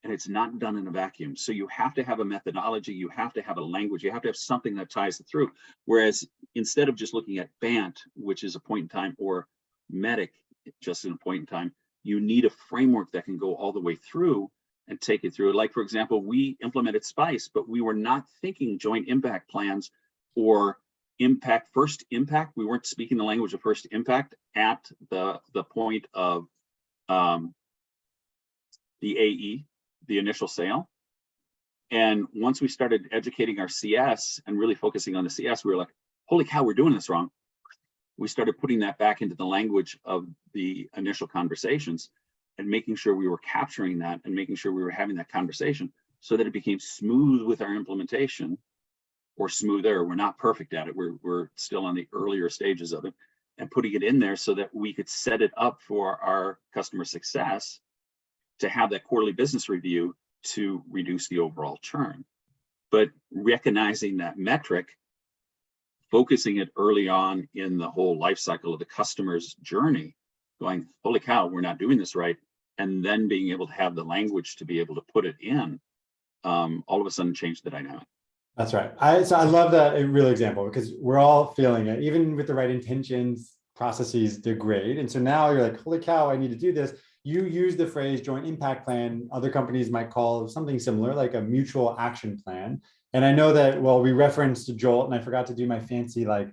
And it's not done in a vacuum. So you have to have a methodology, you have to have a language, you have to have something that ties it through. Whereas instead of just looking at BANT, which is a point in time, or Medic, just in a point in time, you need a framework that can go all the way through and take it through. Like, for example, we implemented SPICE, but we were not thinking joint impact plans or first impact. We weren't speaking the language of first impact at the point of the AE. the initial sale. And once we started educating our CS and really focusing on the CS, we were like, holy cow, we're doing this wrong. We started putting that back into the language of the initial conversations and making sure we were capturing that and making sure we were having that conversation so that it became smooth with our implementation, or smoother. We're not perfect at it. We're still on the earlier stages of it, and putting it in there so that we could set it up for our customer success to have that quarterly business review to reduce the overall churn. But recognizing that metric, focusing it early on in the whole life cycle of the customer's journey, going, holy cow, we're not doing this right. And then being able to have the language to be able to put it in, all of a sudden changed the dynamic. That's right. So I love that real example, because we're all feeling it. Even with the right intentions, processes degrade. And so now you're like, holy cow, I need to do this. You use the phrase joint impact plan. Other companies might call something similar, like a mutual action plan. And I know that, well, we referenced Jolt, and I forgot to do my fancy, like,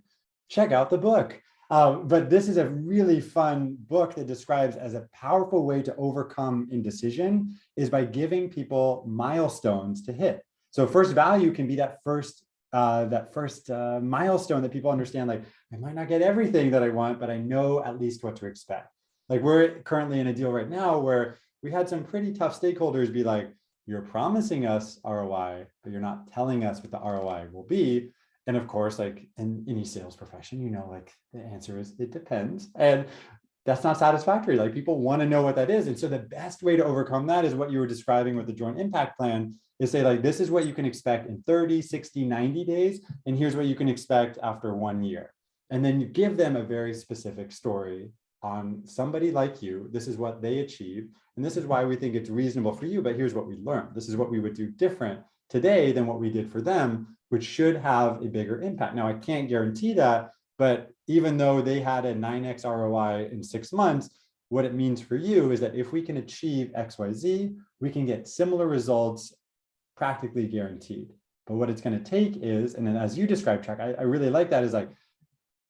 check out the book. But this is a really fun book that describes as a powerful way to overcome indecision is by giving people milestones to hit. So first value can be that first milestone that people understand, like, I might not get everything that I want, but I know at least what to expect. Like, we're currently in a deal right now where we had some pretty tough stakeholders be like, you're promising us ROI, but you're not telling us what the ROI will be. And of course, like in any sales profession, you know, like the answer is it depends. And that's not satisfactory. Like, people want to know what that is. And so the best way to overcome that is what you were describing with the joint impact plan, is say, like, this is what you can expect in 30, 60, 90 days. And here's what you can expect after 1 year. And then you give them a very specific story on somebody like you. This is what they achieved. And this is why we think it's reasonable for you, but here's what we learned. This is what we would do different today than what we did for them, which should have a bigger impact. Now, I can't guarantee that, but even though they had a 9x ROI in 6 months, what it means for you is that if we can achieve XYZ, we can get similar results practically guaranteed. But what it's going to take is, and then as you described, Chuck, I really like that, is like,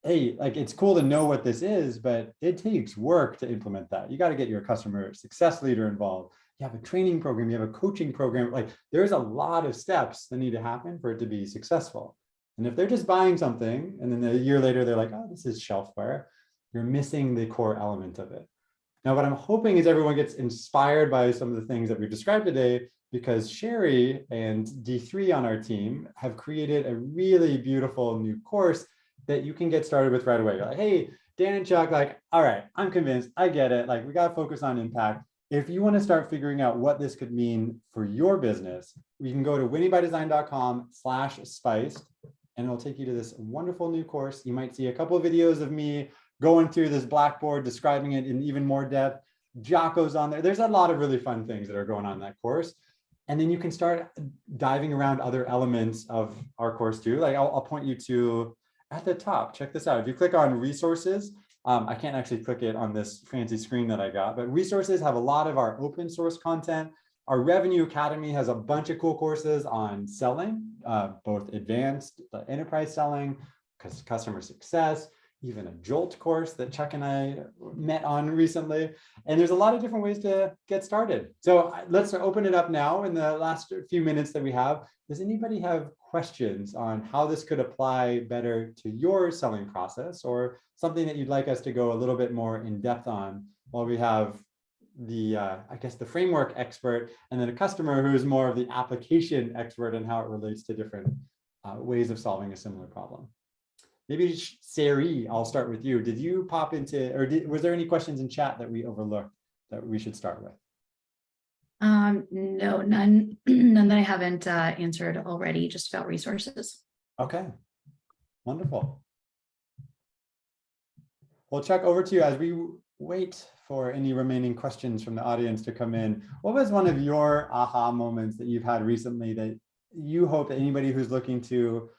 hey, like, it's cool to know what this is, but it takes work to implement that. You got to get your customer success leader involved. You have a training program, you have a coaching program. Like, there's a lot of steps that need to happen for it to be successful. And if they're just buying something and then a year later they're like, oh, this is shelfware, you're missing the core element of it. Now, what I'm hoping is everyone gets inspired by some of the things that we've described today, because Sherry and D3 on our team have created a really beautiful new course that you can get started with right away. You're like, hey, Dan and Chuck, like, all right, I'm convinced, I get it. Like, we got to focus on impact. If you want to start figuring out what this could mean for your business, you can go to winningbydesign.com/spiced, and it'll take you to this wonderful new course. You might see a couple of videos of me going through this Blackboard, describing it in even more depth. Jocko's on there. There's a lot of really fun things that are going on in that course. And then you can start diving around other elements of our course too. Like, I'll point you to at the top, check this out. If you click on resources, I can't actually click it on this fancy screen that I got, but resources have a lot of our open source content. Our Revenue Academy has a bunch of cool courses on selling, both advanced enterprise selling, customer success, even a Jolt course that Chuck and I met on recently. And there's a lot of different ways to get started. So let's open it up now in the last few minutes that we have. Does anybody have questions on how this could apply better to your selling process, or something that you'd like us to go a little bit more in depth on, while we have the, I guess, the framework expert, and then a customer who is more of the application expert and how it relates to different ways of solving a similar problem? Maybe Sari, I'll start with you. Did you pop into, or was there any questions in chat that we overlooked that we should start with? No, none that I haven't answered already, just about resources. Okay, wonderful. Well, Chuck, over to you as we wait for any remaining questions from the audience to come in. What was one of your aha moments that you've had recently that you hope that anybody who's looking to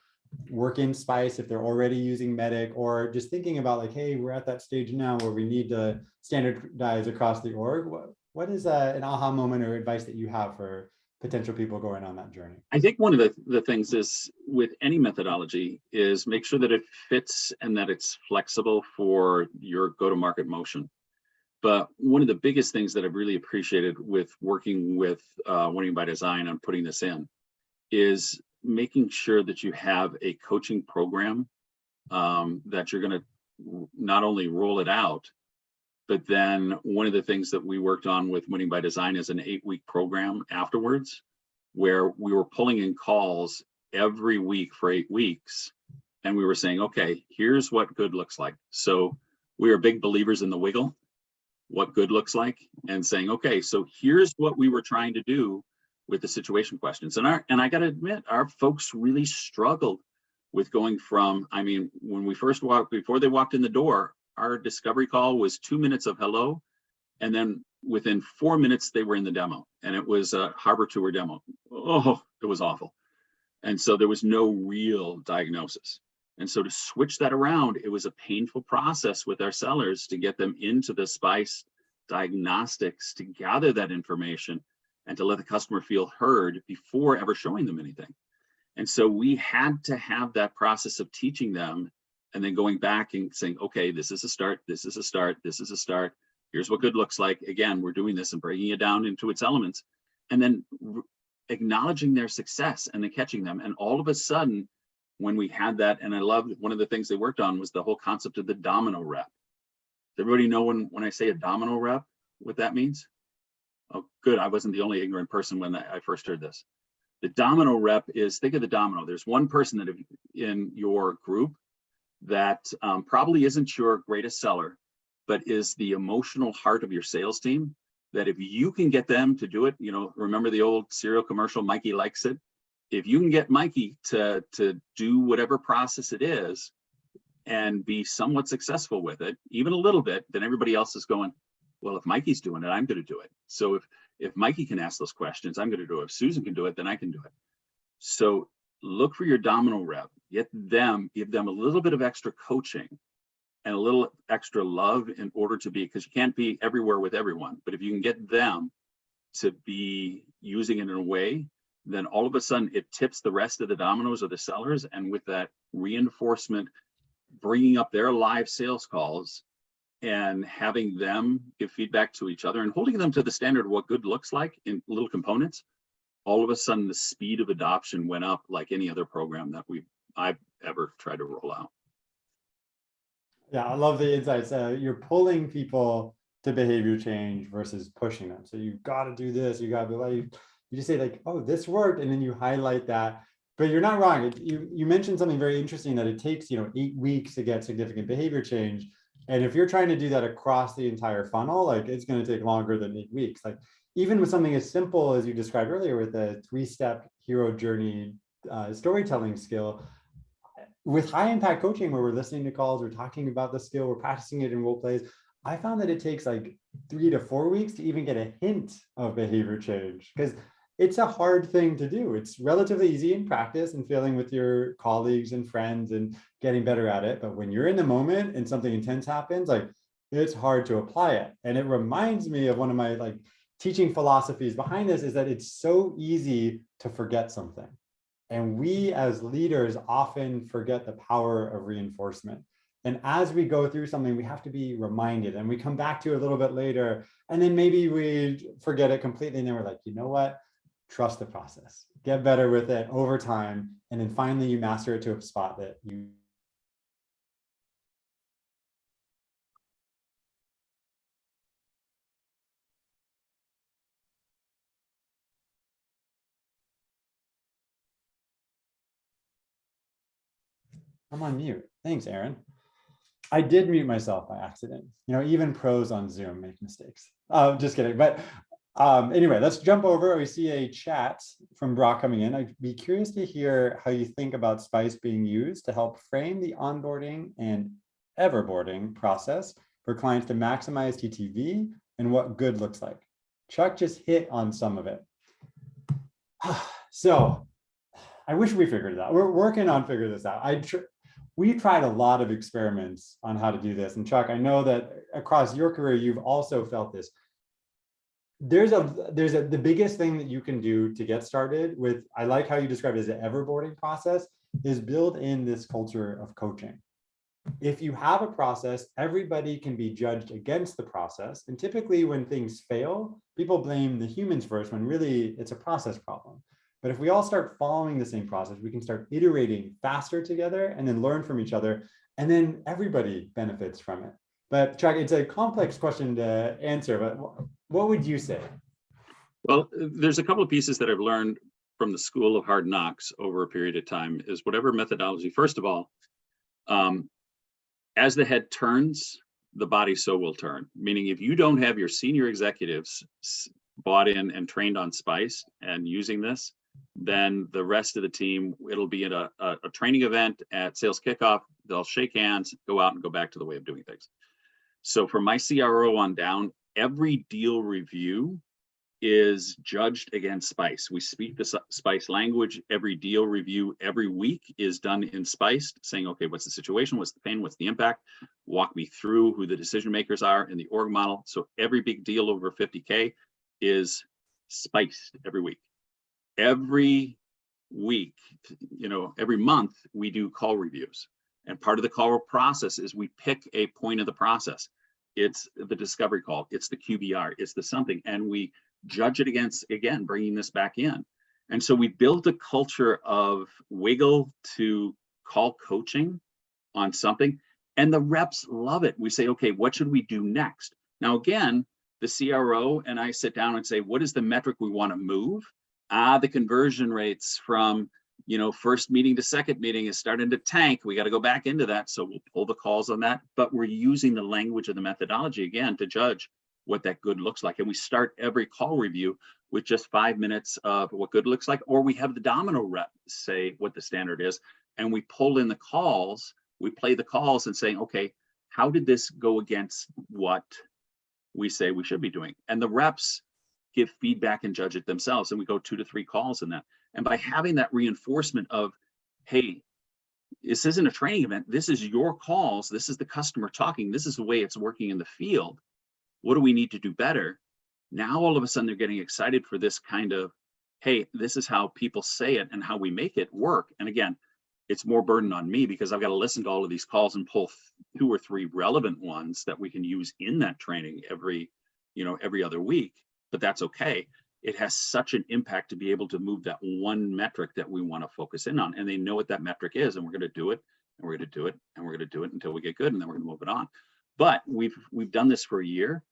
work in Spice, if they're already using Medic, or just thinking about like, hey, we're at that stage now where we need to standardize across the org, what is an aha moment or advice that you have for potential people going on that journey? I think one of the things is with any methodology is make sure that it fits and that it's flexible for your go-to-market motion. But one of the biggest things that I've really appreciated with working with Winning by Design on putting this in is making sure that you have a coaching program that you're going to not only roll it out, but then one of the things that we worked on with Winning by Design is an 8-week program afterwards, where we were pulling in calls every week for 8 weeks. And we were saying, okay, here's what good looks like. So we are big believers in the wiggle, what good looks like, and saying, okay, so here's what we were trying to do with the situation questions. And I got to admit, our folks really struggled with going from, I mean, when we first walked, before they walked in the door, our discovery call was 2 minutes of hello. And then within 4 minutes, they were in the demo, and it was a harbor tour demo. Oh, it was awful. And so there was no real diagnosis. And so to switch that around, it was a painful process with our sellers to get them into the SPICE diagnostics, to gather that information and to let the customer feel heard before ever showing them anything. And so we had to have that process of teaching them and then going back and saying, okay, this is a start, this is a start, this is a start. Here's what good looks like. Again, we're doing this and breaking it down into its elements, and then acknowledging their success and then catching them. And all of a sudden, when we had that, and I loved one of the things they worked on was the whole concept of the domino rep. Does everybody know when I say a domino rep, what that means? Oh, good. I wasn't the only ignorant person when I first heard this. The domino rep is, think of the domino. There's one person that in your group that probably isn't your greatest seller, but is the emotional heart of your sales team, that if you can get them to do it, you know, remember the old cereal commercial, Mikey likes it? If you can get Mikey to do whatever process it is and be somewhat successful with it, even a little bit, then everybody else is going, well, if Mikey's doing it, I'm going to do it. So if Mikey can ask those questions, I'm going to do it. If Susan can do it, then I can do it. So look for your domino rep, give them a little bit of extra coaching and a little extra love in order to be, because you can't be everywhere with everyone, but if you can get them to be using it in a way, then all of a sudden it tips the rest of the dominoes of the sellers. And with that reinforcement, bringing up their live sales calls and having them give feedback to each other and holding them to the standard of what good looks like in little components, all of a sudden the speed of adoption went up like any other program that I've ever tried to roll out. Yeah, I love the insights. You're pulling people to behavior change versus pushing them. So you've got to do this. You got to be like, you just say like, oh, this worked, and then you highlight that. But you're not wrong. You mentioned something very interesting, that it takes 8 weeks to get significant behavior change. And if you're trying to do that across the entire funnel, like it's going to take longer than 8 weeks. Like even with something as simple as you described earlier with a 3-step hero journey storytelling skill, with high impact coaching, where we're listening to calls, we're talking about the skill, we're practicing it in role plays, I found that it takes like 3 to 4 weeks to even get a hint of behavior change, because it's a hard thing to do. It's relatively easy in practice and feeling with your colleagues and friends and getting better at it. But when you're in the moment and something intense happens, like it's hard to apply it. And it reminds me of one of my like teaching philosophies behind this, is that it's so easy to forget something. And we as leaders often forget the power of reinforcement. And as we go through something, we have to be reminded, and we come back to it a little bit later, and then maybe we forget it completely. And then we're like, you know what? Trust the process, get better with it over time. And then finally you master it to a spot that you. I'm on mute. Thanks, Aaron. I did mute myself by accident. Even pros on Zoom make mistakes. Just kidding. But anyway, let's jump over. We see a chat from Brock coming in. I'd be curious to hear how you think about SPICE being used to help frame the onboarding and everboarding process for clients to maximize TTV and what good looks like. Chuck just hit on some of it. So I wish we figured it out. We're working on figuring this out. We tried a lot of experiments on how to do this. And Chuck, I know that across your career, you've also felt this. The biggest thing that you can do to get started with, I like how you describe it as an everboarding process, is build in this culture of coaching. If you have a process, everybody can be judged against the process. And typically when things fail, people blame the humans first when really it's a process problem. But if we all start following the same process, we can start iterating faster together and then learn from each other. And then everybody benefits from it. But Chuck, it's a complex question to answer, but what would you say? Well, there's a couple of pieces that I've learned from the school of hard knocks over a period of time is whatever methodology, first of all, as the head turns, the body so will turn. Meaning if you don't have your senior executives bought in and trained on SPICE and using this, then the rest of the team, it'll be at a training event at sales kickoff, they'll shake hands, go out and go back to the way of doing things. So from my CRO on down, every deal review is judged against SPICE. We speak the SPICE language. Every deal review every week is done in SPICE, saying, okay, what's the situation? What's the pain? What's the impact? Walk me through who the decision makers are in the org model. So every big deal over 50K is SPICed every week. Every week, every month we do call reviews. And part of the call process is we pick a point of the process. It's the discovery call, it's the QBR, it's the something, and we judge it against, again, bringing this back in. And so we built a culture of wiggle to call coaching on something, and the reps love it. We say, okay, what should we do next? Now, again, the CRO and I sit down and say, what is the metric we want to move? The conversion rates from first meeting to second meeting is starting to tank. We got to go back into that. So we'll pull the calls on that, but we're using the language of the methodology again to judge what that good looks like. And we start every call review with just 5 minutes of what good looks like, or we have the domino rep say what the standard is, and we pull in the calls, we play the calls and say, okay, how did this go against what we say we should be doing? And the reps give feedback and judge it themselves. And we go 2 to 3 calls in that. And by having that reinforcement of, hey, this isn't a training event, this is your calls, this is the customer talking, this is the way it's working in the field. What do we need to do better? Now, all of a sudden, they're getting excited for this kind of, hey, this is how people say it and how we make it work. And again, it's more burden on me because I've got to listen to all of these calls and pull 2 or 3 relevant ones that we can use in that training every other week. But that's okay. It has such an impact to be able to move that one metric that we want to focus in on. And they know what that metric is, and we're going to do it, and we're going to do it, and we're going to do it until we get good, and then we're going to move it on. But we've done this for a year,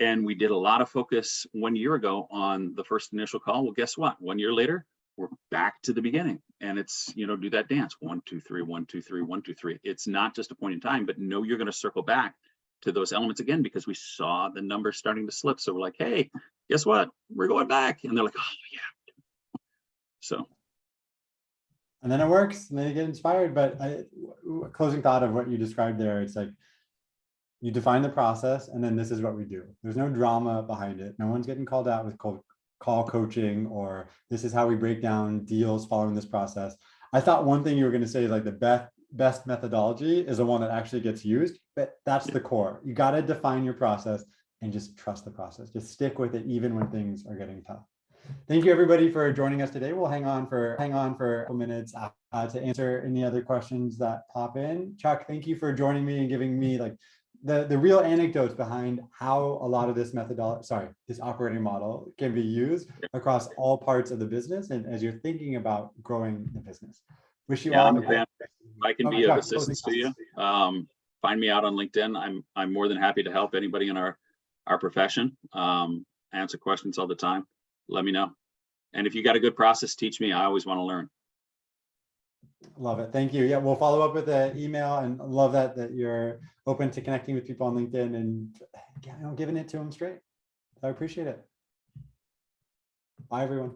and we did a lot of focus 1 year ago on the first initial call. Well, guess what? 1 year later, we're back to the beginning, and it's, do that dance, 1, 2, 3, 1, 2, 3, 1, 2, 3. It's not just a point in time, but no, you're going to circle back to those elements again because we saw the numbers starting to slip. So we're like, hey, guess what? We're going back. And they're like, oh yeah. So. And then it works and then you get inspired. But closing thought of what you described there, it's like you define the process and then this is what we do. There's no drama behind it. No one's getting called out with call coaching or this is how we break down deals following this process. I thought one thing you were going to say, like the best methodology is the one that actually gets used, but that's the core. You got to define your process and just trust the process. Just stick with it even when things are getting tough. Thank you everybody for joining us today. We'll hang on for a couple minutes to answer any other questions that pop in. Chuck, thank you for joining me and giving me like the real anecdotes behind how a lot of this this operating model can be used across all parts of the business and as you're thinking about growing the business. Wish you all the best. I can be of assistance to you. Find me out on LinkedIn. I'm more than happy to help anybody in our profession. Answer questions all the time. Let me know. And if you got a good process, teach me. I always want to learn. Love it. Thank you. Yeah, we'll follow up with an email and love that you're open to connecting with people on LinkedIn and giving it to them straight. I appreciate it. Bye, everyone.